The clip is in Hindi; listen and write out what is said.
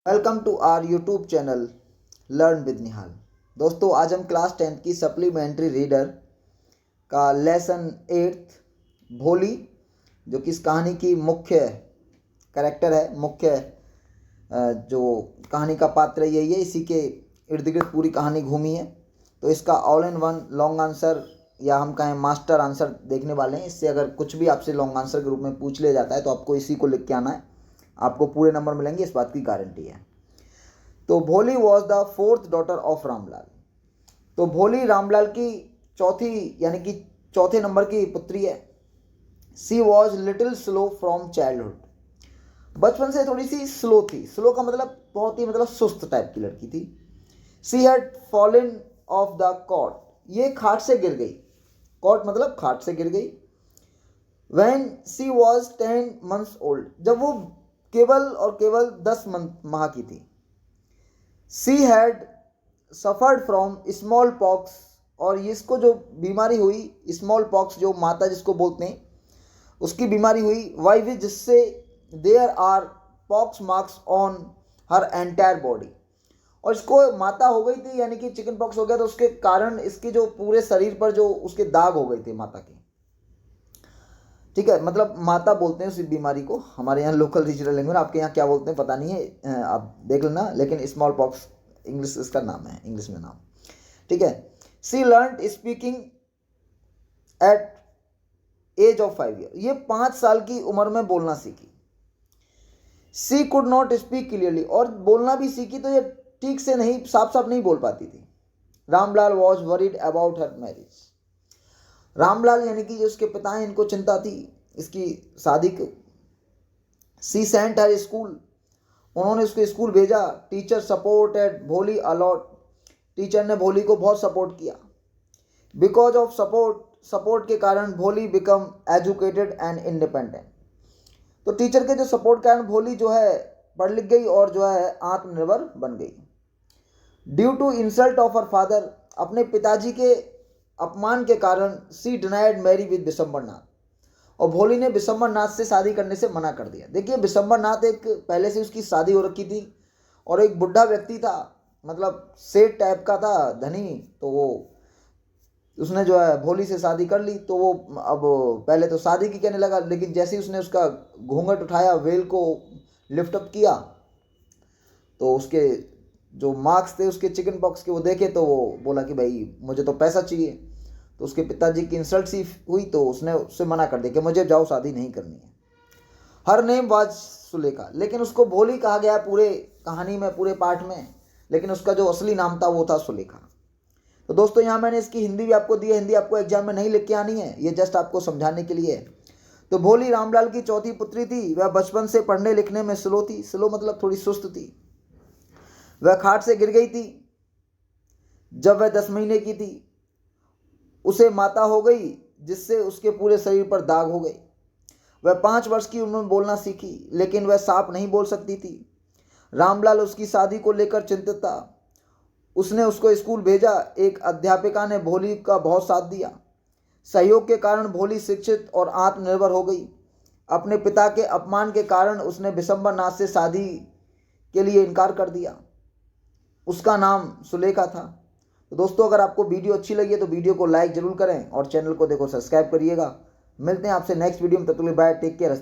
Welcome to our YouTube channel learn with Nihal. दोस्तों, आज हम क्लास 10th की सप्लीमेंट्री रीडर का लेसन 8 भोली, जो कि इस कहानी की मुख्य कैरेक्टर है, मुख्य जो कहानी का पात्र यही है, इसी के इर्द गिर्द पूरी कहानी घूमी है। तो इसका all in one long answer या हम कहें मास्टर आंसर देखने वाले हैं। इससे अगर कुछ भी आपसे लॉन्ग आंसर के रूप में पूछ लिया जाता है तो आपको इसी को लिख के आना है, आपको पूरे नंबर मिलेंगे, इस बात की गारंटी है। तो भोली was the 4th daughter of Ramlal. तो भोली रामलाल की चौथी यानी कि चौथे नंबर की पुत्री है। She was little slow from childhood. बचपन से थोड़ी सी स्लो थी। स्लो का मतलब बहुत ही सुस्त टाइप की लड़की थी। She had fallen off the cot. ये खाट से गिर गई। कॉट मतलब खाट से गिर गई। When she was 10 months old. जब वो केवल 10 माह की थी। She had suffered from small pox. और इसको जो बीमारी हुई, स्मॉल पॉक्स जो माता जिसको बोलते हैं, उसकी बीमारी हुई। वाई विच, जिससे there are pox marks on her entire body. और इसको माता हो गई थी यानी कि चिकन पॉक्स हो गया, तो उसके कारण इसकी जो पूरे शरीर पर जो उसके दाग हो गए थे माता के। ठीक है, मतलब माता बोलते हैं उस बीमारी को, हमारे यहाँ लोकल रीजनल लैंग्वेज, आपके यहाँ क्या बोलते हैं पता नहीं है, आप देख लेना। लेकिन स्मॉल पॉक्स इंग्लिश इसका नाम है, इंग्लिश में नाम। ठीक है। She learned speaking at age of 5 years। ये 5 साल की उम्र में बोलना सीखी। सी कुड नॉट स्पीक क्लियरली। और बोलना भी सीखी तो ये ठीक से नहीं, साफ साफ नहीं बोल पाती थी। Ramlal was worried about her marriage. Ramlal यानी कि जो उसके पिता हैं, इनको चिंता थी इसकी शादी की। सी सेंट हर स्कूल। उन्होंने उसको स्कूल भेजा। टीचर सपोर्टेड भोली अलॉट। टीचर ने भोली को बहुत सपोर्ट किया। बिकॉज ऑफ सपोर्ट के कारण भोली बिकम एजुकेटेड एंड इंडिपेंडेंट। तो टीचर के जो सपोर्ट के कारण भोली जो है पढ़ लिख गई और जो है आत्मनिर्भर बन गई। Due to insult of her father. अपने पिताजी के अपमान के कारण she denied marry with Vishambar Nath. और भोली ने विशंबर नाथ से शादी करने से मना कर दिया। देखिए, विशंबर नाथ एक पहले से उसकी शादी हो रखी थी और एक बुढ़ा व्यक्ति था, मतलब सेठ टाइप का था, धनी। तो वो उसने जो है भोली से शादी कर ली। तो वो अब पहले तो शादी की कहने लगा, लेकिन जैसे ही उसने उसका घूंघट उठाया, वेल को लिफ्ट अप किया, तो उसके जो मार्क्स थे उसके चिकन पॉक्स के वो देखे, तो वो बोला कि भाई मुझे तो पैसा चाहिए। तो उसके पिताजी की इंसल्ट सी हुई, तो उसने उससे मना कर दिया कि मुझे जाओ, शादी नहीं करनी है। Her name was Sulekha. लेकिन उसको भोली कहा गया पूरे कहानी में, पूरे पाठ में, लेकिन उसका जो असली नाम था वो था सुलेखा। तो दोस्तों, यहाँ मैंने इसकी हिंदी भी आपको दी है। हिंदी आपको एग्जाम में नहीं लिख के आनी है, ये जस्ट आपको समझाने के लिए है। तो भोली रामलाल की चौथी पुत्री थी। वह बचपन से पढ़ने लिखने में स्लो थी। स्लो मतलब थोड़ी सुस्त थी। वह खाट से गिर गई थी जब वह 10 महीने की थी। उसे माता हो गई, जिससे उसके पूरे शरीर पर दाग हो गए। वह 5 वर्ष की उम्र में बोलना सीखी, लेकिन वह साफ नहीं बोल सकती थी। रामलाल उसकी शादी को लेकर चिंतित था। उसने उसको स्कूल भेजा। एक अध्यापिका ने भोली का बहुत साथ दिया। सहयोग के कारण भोली शिक्षित और आत्मनिर्भर हो गई। अपने पिता के अपमान के कारण उसने विशंबर नाथ से शादी के लिए इनकार कर दिया। उसका नाम सुलेखा था। तो दोस्तों, अगर आपको वीडियो अच्छी लगी है तो वीडियो को लाइक जरूर करें और चैनल को सब्सक्राइब करिएगा। मिलते हैं आपसे नेक्स्ट वीडियो में, तब तक के लिए बाय, टेक केयर।